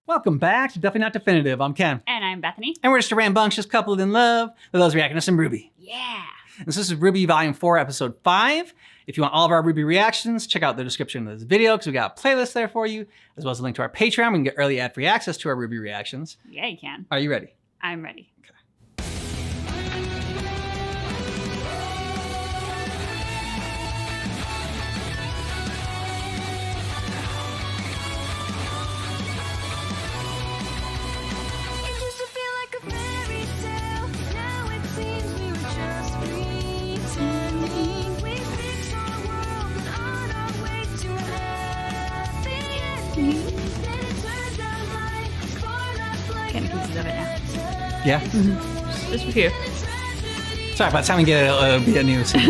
Welcome back to Definitely Not Definitive. I'm Ken. And I'm Bethany. And we're just a rambunctious couple in love with those reacting to some RWBY. Yeah. And so this is RWBY Volume 4, Episode 5. If you want all of our RWBY reactions, check out the description of this video because we got a playlist there for you, as well as a link to our Patreon. We can get early ad-free access to our RWBY reactions. Yeah, you can. Are you ready? I'm ready. Okay. Getting pieces of it now. Yeah? Just a few. Sorry, by the time we get it, it'll be a new scene.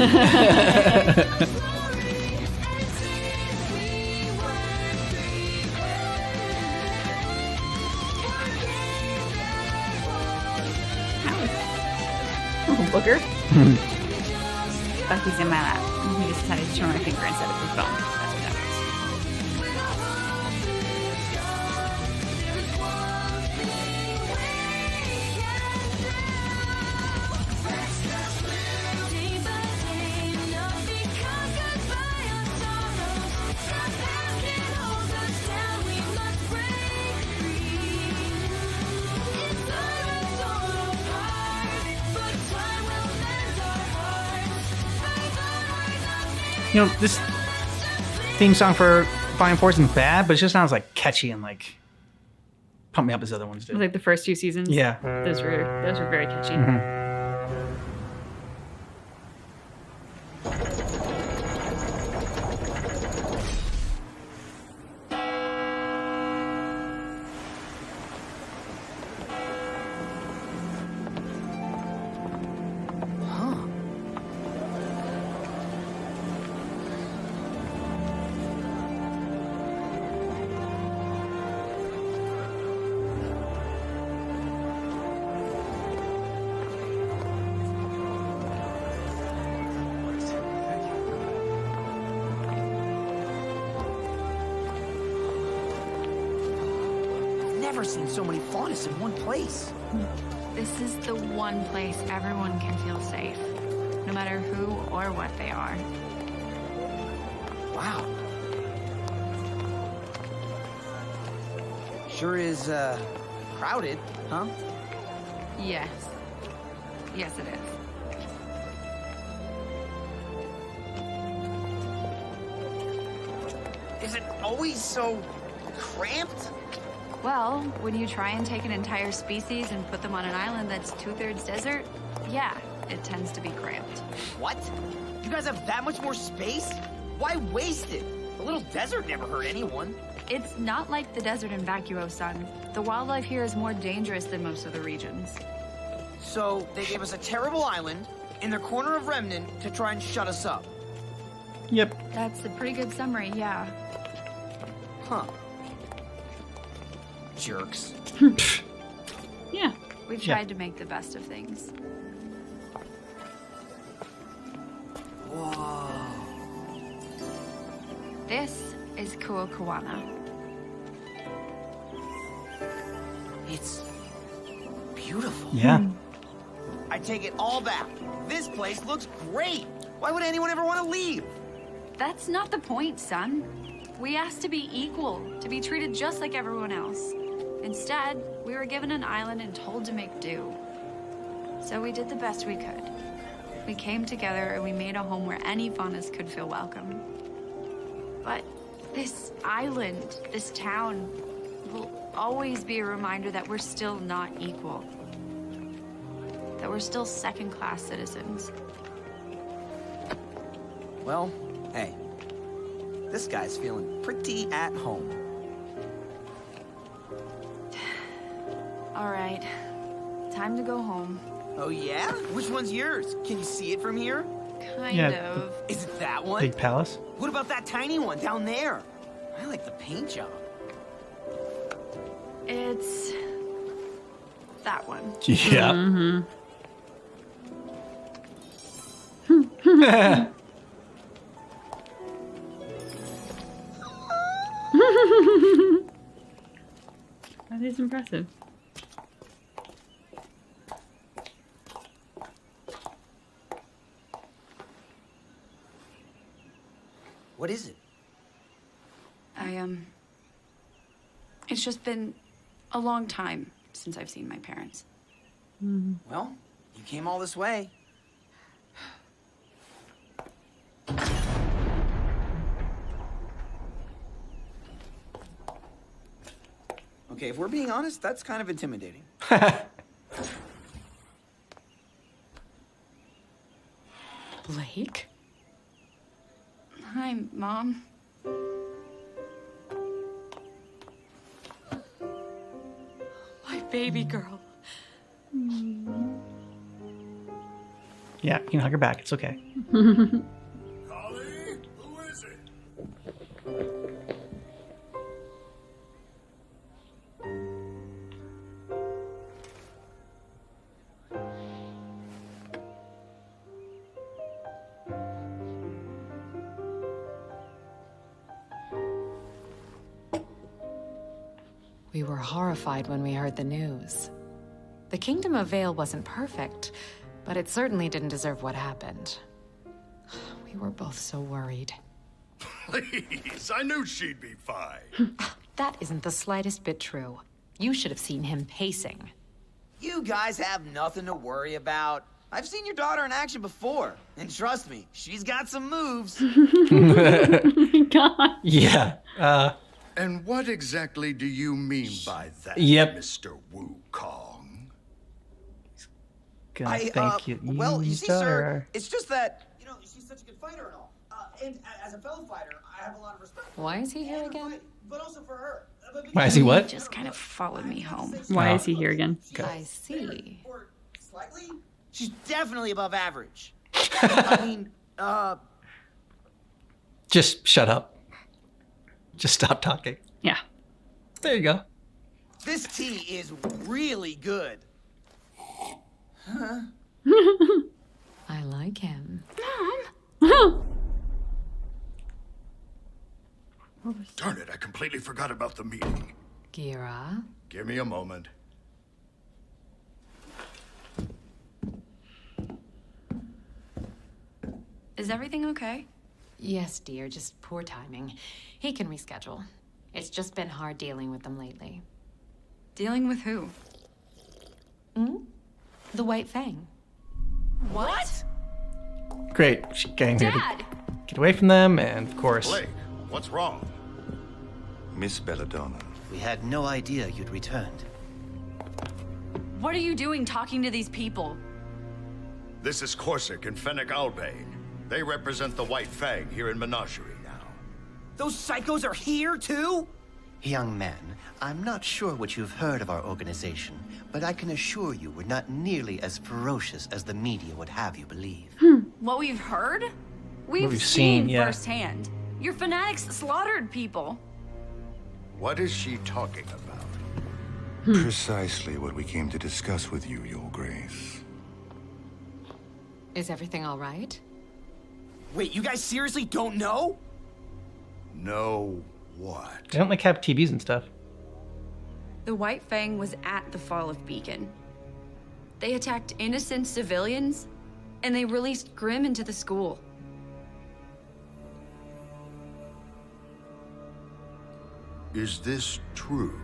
Oh, booger. Bucky's in my lap. He just decided to turn my finger instead of his phone. That's what that You know, this theme song for Volume 4 isn't bad, but it just sounds like catchy and like pump me up as other ones do. Like the first two seasons. Yeah. Those were very catchy. Never seen so many faunas in one place. This is the one place everyone can feel safe, no matter who or what they are. Wow. Sure is, crowded, huh? Yes. Yes, it is. Is it always so cramped? Well, when you try and take an entire species and put them on an island that's 2/3 desert, yeah, it tends to be cramped. What? You guys have that much more space? Why waste it? A little desert never hurt anyone. It's not like the desert in Vacuo, son. The wildlife here is more dangerous than most of the regions. So they gave us a terrible island in the corner of Remnant to try and shut us up. Yep. That's a pretty good summary, yeah. Huh. Jerks. Yeah. We've tried to make the best of things. Whoa. This is Kuokawana. It's beautiful. Yeah. I take it all back. This place looks great. Why would anyone ever want to leave? That's not the point, son. We asked to be equal, to be treated just like everyone else. Instead, we were given an island and told to make do. So we did the best we could. We came together and we made a home where any faunas could feel welcome. But this island, this town, will always be a reminder that we're still not equal. That we're still second-class citizens. Well, hey. This guy's feeling pretty at home. All right, time to go home. Oh yeah? Which one's yours? Can you see it from here? Kind Yeah, of. Is it that one? Big palace. What about that tiny one down there? I like the paint job. It's that one. Yeah. is impressive. What is it? It's just been a long time since I've seen my parents. Well, you came all this way. Okay, if we're being honest, that's kind of intimidating. Blake? Hi, Mom. My baby girl. Yeah, you can hug her back. It's okay. Holly, who is it? We were horrified when we heard the news. The Kingdom of Vale wasn't perfect, but it certainly didn't deserve what happened. We were both so worried. Please, I knew she'd be fine. That isn't the slightest bit true. You should have seen him pacing. You guys have nothing to worry about. I've seen your daughter in action before, and trust me, she's got some moves. God. Yeah. And what exactly do you mean by that, Yep. Mr. Wukong? Gonna thank you. Well, you see, sir, daughter. it's just that, you know, she's such a good fighter and all. And as a fellow fighter, I have a lot of respect for her. Why is he here And her again? fight, but also for her. Why is he what? Just kind of followed me home. Why is he here again? I see. Or slightly? She's definitely above average. I mean, Just shut up. Just stop talking. Yeah. There you go. this tea is really good. I like him. Darn it, I completely forgot about the meeting. Gira? Give me a moment. Is everything okay? Yes, dear, just poor timing. He can reschedule. It's just been hard dealing with them lately. Dealing with who? The White Fang. What? Great. She came here to Dad! get away from them, and of course. Blake, what's wrong? Miss Belladonna. We had no idea you'd returned. What are you doing talking to these people? This is Corsic and Fennec Albane. They represent the White Fang here in Menagerie now. Those psychos are here, too? Young man, I'm not sure what you've heard of our organization, but I can assure you we're not nearly as ferocious as the media would have you believe. What we've heard? We've we've seen seen, yeah. firsthand. Your fanatics slaughtered people. What is she talking about? Precisely what we came to discuss with you, Your Grace. Is everything all right? Wait, you guys seriously don't know? No what? They don't like have TVs and stuff. The White Fang was at the fall of Beacon. They attacked innocent civilians, and they released Grimm into the school. Is this true?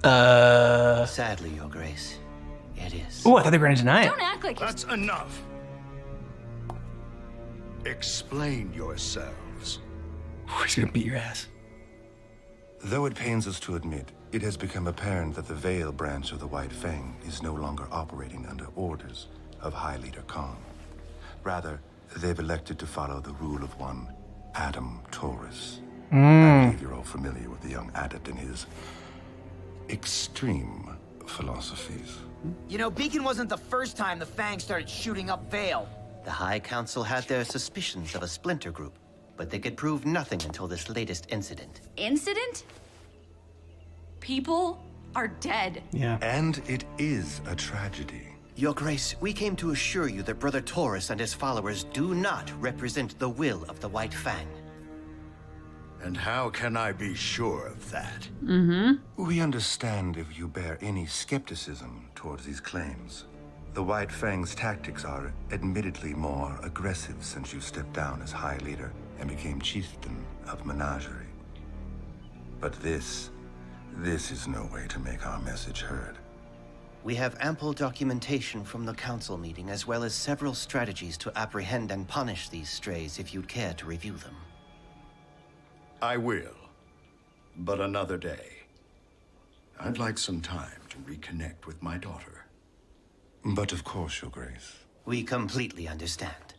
Sadly, Your Grace, it is. Oh, I thought they were going to deny it. Don't act like you're... That's enough. Explain yourselves. He's going to beat your ass. Though it pains us to admit, it has become apparent that the Vale branch of the White Fang is no longer operating under orders of High Leader Khan. Rather, they've elected to follow the rule of one Adam Taurus. I believe you're all familiar with the young adept and his extreme philosophies. You know, Beacon wasn't the first time the Fang started shooting up Vale. The High Council had their suspicions of a splinter group, but they could prove nothing until this latest incident. Incident? People are dead. Yeah. And it is a tragedy. Your Grace, we came to assure you that Brother Taurus and his followers do not represent the will of the White Fang. And how can I be sure of that? We understand if you bear any skepticism towards these claims. The White Fang's tactics are admittedly more aggressive since you stepped down as High Leader and became Chieftain of Menagerie. But this is no way to make our message heard. We have ample documentation from the council meeting, as well as several strategies to apprehend and punish these strays if you'd care to review them. I will. But another day. I'd like some time to reconnect with my daughter. But of course, Your Grace. We completely understand.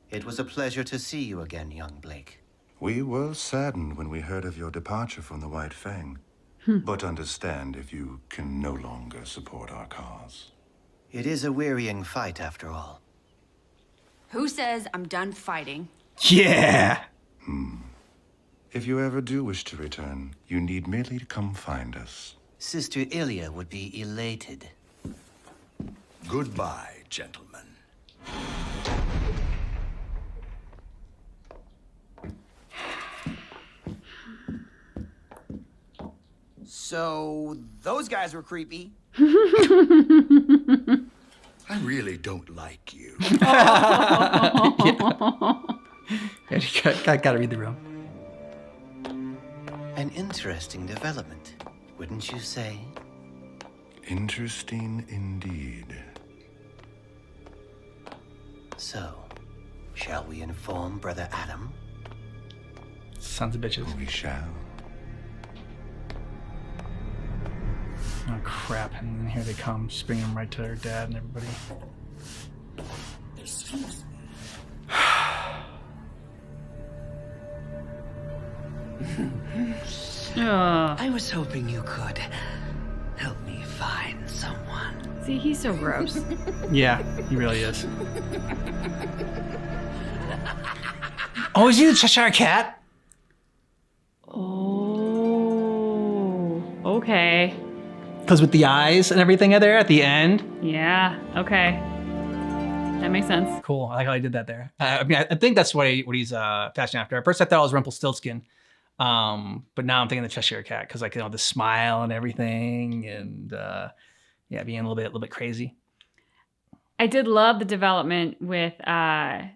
It was a pleasure to see you again, young Blake. We were saddened when we heard of your departure from the White Fang. But understand if you can no longer support our cause. It is a wearying fight, after all. Who says I'm done fighting? Yeah. If you ever do wish to return, you need merely to come find us. Sister Ilya would be elated. Goodbye, gentlemen. So, those guys were creepy. I really don't like you. Yeah, gotta read the room. An interesting development, wouldn't you say? Interesting indeed. So, shall we inform Brother Adam? Sons of bitches. We shall. Oh crap! And then here they come, just bringing them right to their dad and everybody. I was hoping you could help me find someone. See, he's so gross. Yeah, he really is. Oh, is he the Cheshire Cat? Oh, okay. Because with the eyes and everything are there at the end. Yeah, okay. That makes sense. Cool. I like how I did that there. I mean, I think that's what he's fashioning after. At first, I thought it was Rumpelstiltskin, but now I'm thinking the Cheshire Cat because, like, you know, the smile and everything, and yeah, being a little bit crazy. I did love the development with the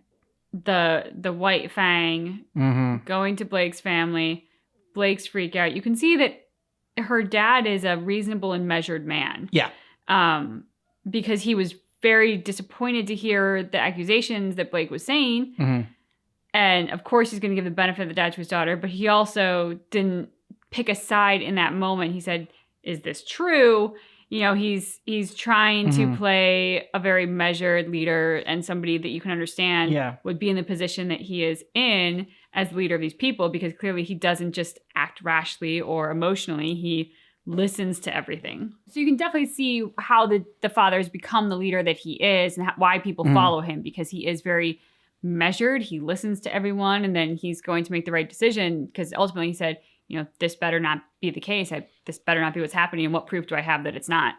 White Fang going to Blake's family. Blake's freak out. You can see that her dad is a reasonable and measured man. Yeah. Because he was very disappointed to hear the accusations that Blake was saying. And of course he's going to give the benefit of the doubt to his daughter, but he also didn't pick a side in that moment. He said, is this true? You know, he's trying to play a very measured leader and somebody that you can understand would be in the position that he is in as the leader of these people, because clearly he doesn't just act rashly or emotionally. He listens to everything. So you can definitely see how the father has become the leader that he is and why people follow him, because he is very measured. He listens to everyone, and then he's going to make the right decision, because ultimately he said, you know, this better not be the case. This better not be what's happening. And what proof do I have that it's not?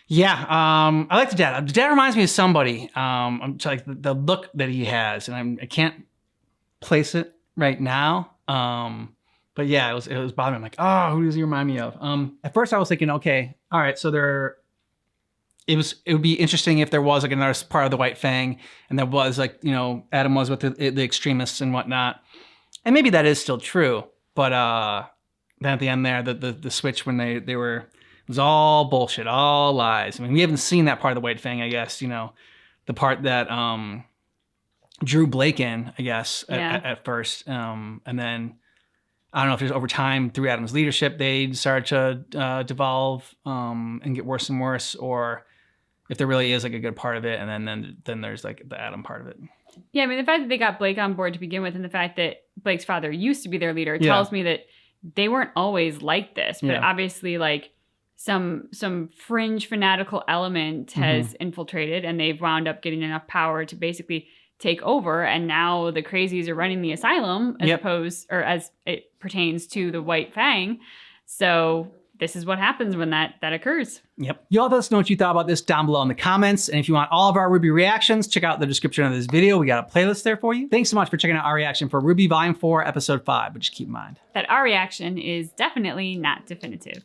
Yeah, I like the dad. The dad reminds me of somebody. I'm like the look that he has, and I can't place it right now. But yeah, it was bothering me. I'm like, oh, who does he remind me of? At first I was thinking, okay, all right, so it would be interesting if there was like another part of the White Fang, and there was, like, you know, Adam was with the extremists and whatnot, and maybe that is still true. But then at the end there, the switch when they were, it was all bullshit, all lies. I mean, we haven't seen that part of the White Fang, I guess, you know, the part that drew Blake in, I guess, at first. And then, I don't know if there's over time through Adam's leadership, they started to devolve and get worse and worse, or if there really is like a good part of it, and then there's like the Adam part of it. Yeah, I mean, the fact that they got Blake on board to begin with, and the fact that Blake's father used to be their leader tells me that they weren't always like this. But obviously, like, some fringe fanatical element has infiltrated, and they've wound up getting enough power to basically take over. And now the crazies are running the asylum as it pertains to the White Fang. So this is what happens when that occurs. Yep. You all let us know what you thought about this down below in the comments. And if you want all of our RWBY reactions, check out the description of this video. We got a playlist there for you. Thanks so much for checking out our reaction for RWBY Volume 4, Episode 5. But just keep in mind that our reaction is definitely not definitive.